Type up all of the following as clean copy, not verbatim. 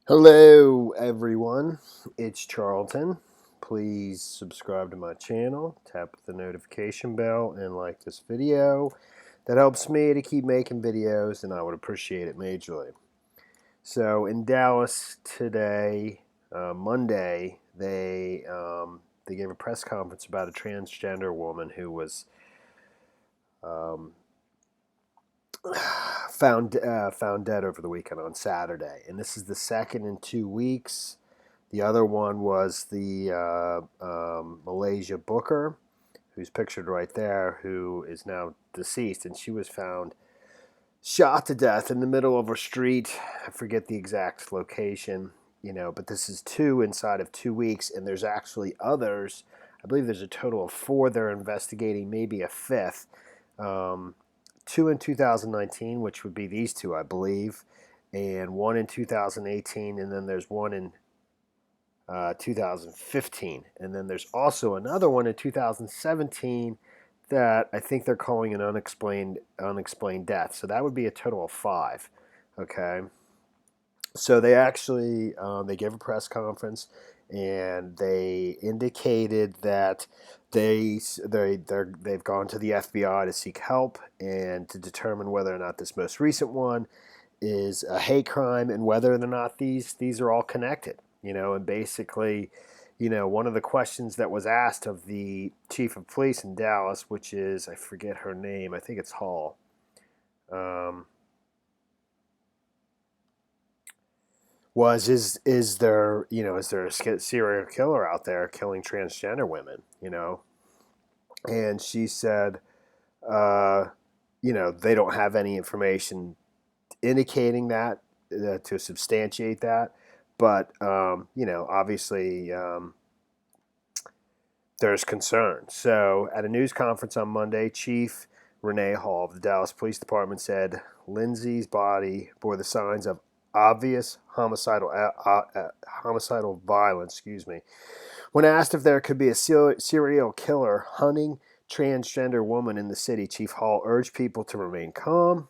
Hello, everyone. It's Charlton. Please subscribe to my channel, tap the notification bell, and like this video. That helps me to keep making videos, and I would appreciate it majorly. So, in Dallas today, Monday, they gave a press conference about a transgender woman who was um, found dead over the weekend on Saturday, and this is the second in 2 weeks. The other one was the Malaysia Booker, who's pictured right there, who is now deceased, and she was found shot to death in the middle of a street. I forget the exact location, but this is two inside of 2 weeks, and there's actually others. I believe there's a total of four they're investigating, maybe a fifth. Um, Two in 2019, which would be these two, I believe, and one in 2018, and then there's one in 2015. And then there's also another one in 2017 that I think they're calling an unexplained death. So that would be a total of five. Okay. So they actually they gave a press conference and they indicated that they've gone to the FBI to seek help and to determine whether or not this most recent one is a hate crime and whether or not these are all connected. And basically, one of the questions that was asked of the chief of police in Dallas, which is, I forget her name, I think it's Hall, um, was is there a serial killer out there killing transgender women? And she said, uh, they don't have any information indicating that to substantiate that. But obviously, there's concern. So, at a news conference on Monday, Chief Renee Hall of the Dallas Police Department said Lindsay's body bore the signs of obvious homicidal violence. Excuse me. When asked if there could be a serial killer hunting transgender woman in the city, Chief Hall urged people to remain calm.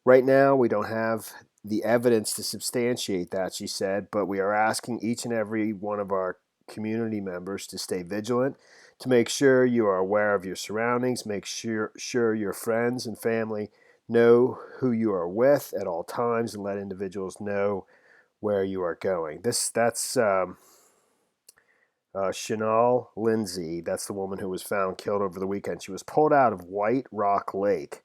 Right now, we don't have the evidence to substantiate that, she said, but we are asking each and every one of our community members to stay vigilant, to make sure you are aware of your surroundings, make sure your friends and family know who you are with at all times, and let individuals know where you are going. That's Chanel Lindsay. That's the woman who was found killed over the weekend. She was pulled out of White Rock Lake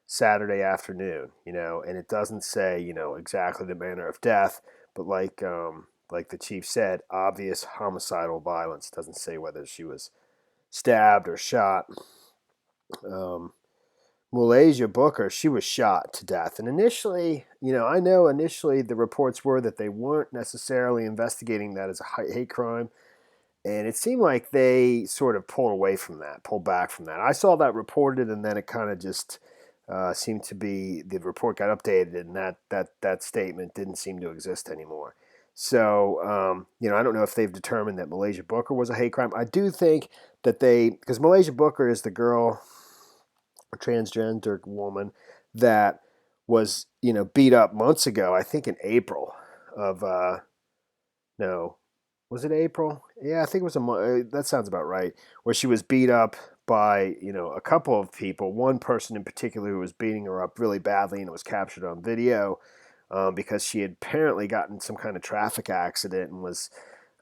Saturday afternoon, and it doesn't say, exactly the manner of death, but like the chief said, obvious homicidal violence. Doesn't say whether she was stabbed or shot. Um, Malaysia Booker, she was shot to death. And initially, I know initially the reports were that they weren't necessarily investigating that as a hate crime. And it seemed like they sort of pulled back from that. I saw that reported, and then it kind of just seemed to be the report got updated, and that statement didn't seem to exist anymore. So I don't know if they've determined that Malaysia Booker was a hate crime. I do think that because Malaysia Booker is the girl, a transgender woman that was beat up months ago. I think in April of no, was it April? Yeah, I think it was that sounds about right. Where she was beat up by a couple of people. One person in particular who was beating her up really badly, and it was captured on video because she had apparently gotten some kind of traffic accident and was.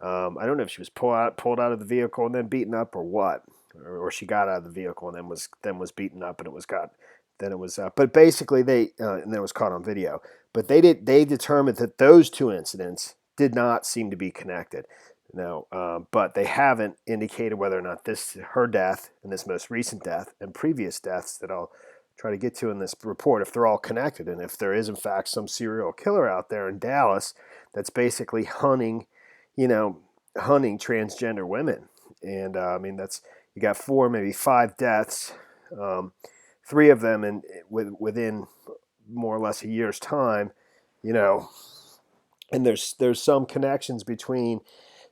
I don't know if she was pulled out of the vehicle and then beaten up or what, or she got out of the vehicle and then was beaten up and it was got. Then it was, but basically and then it was caught on video. But they determined that those two incidents did not seem to be connected. No, but they haven't indicated whether or not her death and this most recent death and previous deaths that I'll try to get to in this report, if they're all connected, and if there is in fact some serial killer out there in Dallas that's basically hunting transgender women. And I mean, you got four, maybe five deaths, three of them within more or less a year's time, you know, and there's some connections between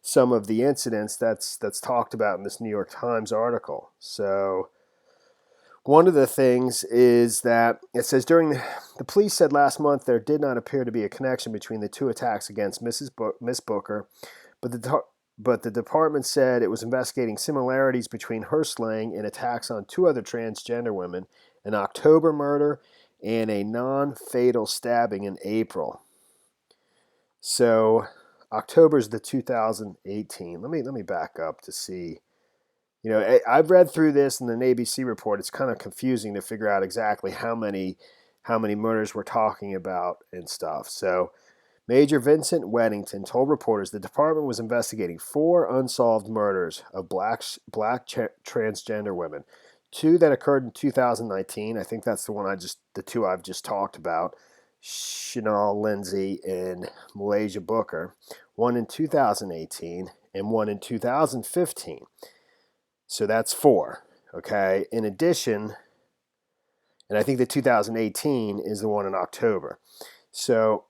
some of the incidents that's talked about in this New York Times article. So One of the things is that it says the police said last month there did not appear to be a connection between the two attacks against Miss Booker, but the department said it was investigating similarities between her slaying and attacks on two other transgender women, an October murder and a non-fatal stabbing in April. So October's the 2018. Let me back up to see. You know, I've read through this in the ABC report. It's kind of confusing to figure out exactly how many murders we're talking about and stuff. So, Major Vincent Weddington told reporters the department was investigating 4 unsolved murders of black transgender women. 2 that occurred in 2019. I think that's the 2 I've just talked about. Chanel Lindsay and Malaysia Booker. 1 in 2018 and 1 in 2015. So that's 4, okay? In addition, and I think the 2018 is the one in October. So,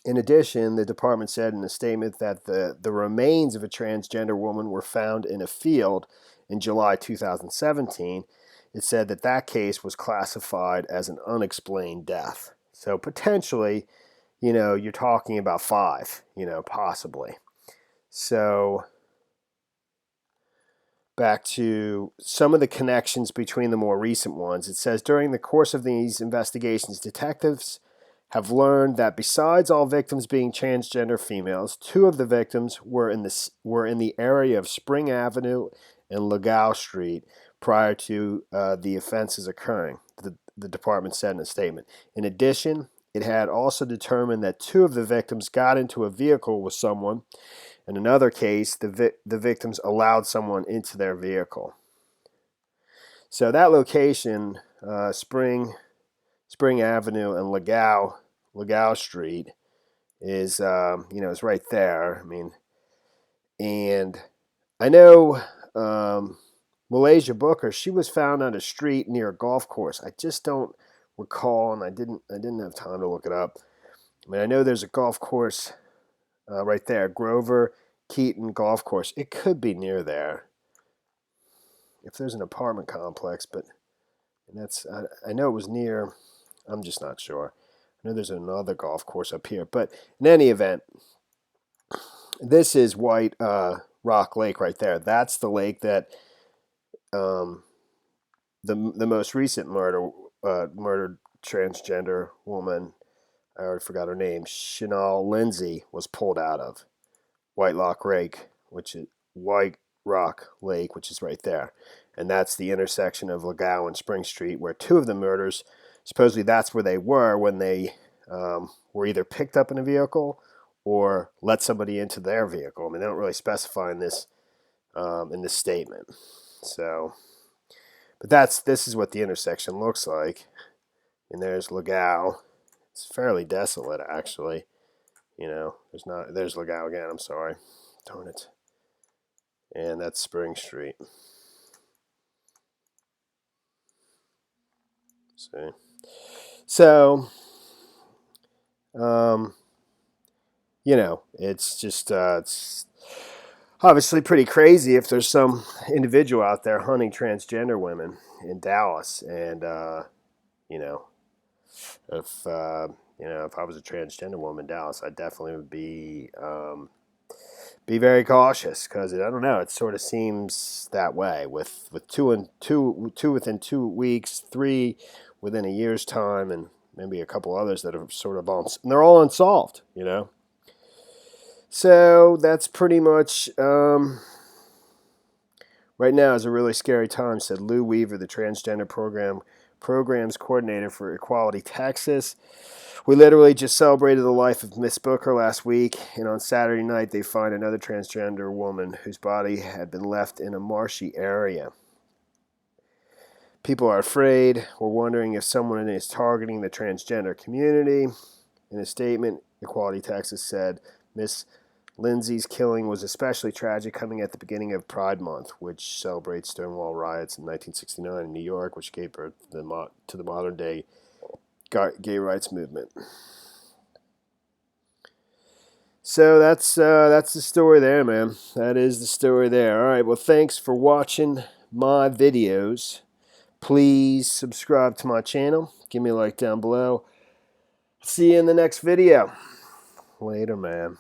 in addition, the department said in a statement that the remains of a transgender woman were found in a field in July 2017. It said that case was classified as an unexplained death. So potentially, you're talking about 5, possibly. So back to some of the connections between the more recent ones. It says during the course of these investigations, detectives have learned that besides all victims being transgender females, 2 of the victims were in the area of Spring Avenue and Legao Street prior to the offenses occurring, the department said in a statement. In addition, it had also determined that 2 of the victims got into a vehicle with someone. In another case, the victims allowed someone into their vehicle. So that location, Spring Avenue and Legao Street, is is right there. I mean, and I know Malaysia Booker. She was found on a street near a golf course. I just don't recall, and I didn't have time to look it up. I mean, I know there's a golf course right there, Grover Keaton Golf Course. It could be near there if there's an apartment complex, but I know it was near. I'm just not sure. I know there's another golf course up here, but in any event, this is White Rock Lake right there. That's the lake that the most recent murdered transgender woman, I already forgot her name, Chanel Lindsay, was pulled out of. White Rock Lake, which is right there. And that's the intersection of Legao and Spring Street, where 2 of the murders, supposedly that's where they were when they were either picked up in a vehicle or let somebody into their vehicle. I mean, they don't really specify in this statement. So, but this is what the intersection looks like. And there's Legao. It's fairly desolate, actually. There's Legao again, I'm sorry. Darn it. And that's Spring Street. See? So, it's just, it's obviously pretty crazy if there's some individual out there hunting transgender women in Dallas. And, if I was a transgender woman in Dallas, I definitely would be very cautious, because I don't know. It sort of seems that way with two within 2 weeks, 3 within a year's time, and maybe a couple others that are sort of they're all unsolved. So that's pretty much right now is a really scary time, said Lou Weaver, the transgender programs coordinator for Equality Texas. We literally just celebrated the life of Miss Booker last week, and on Saturday night they find another transgender woman whose body had been left in a marshy area. People are afraid. We're wondering if someone is targeting the transgender community. In a statement, Equality Texas said Miss Lindsay's killing was especially tragic, coming at the beginning of Pride Month, which celebrates Stonewall riots in 1969 in New York, which gave birth to the modern-day gay rights movement. So that's the story there, man. That is the story there. All right, well, thanks for watching my videos, please subscribe to my channel. Give me a like down below. See you in the next video. Later, man.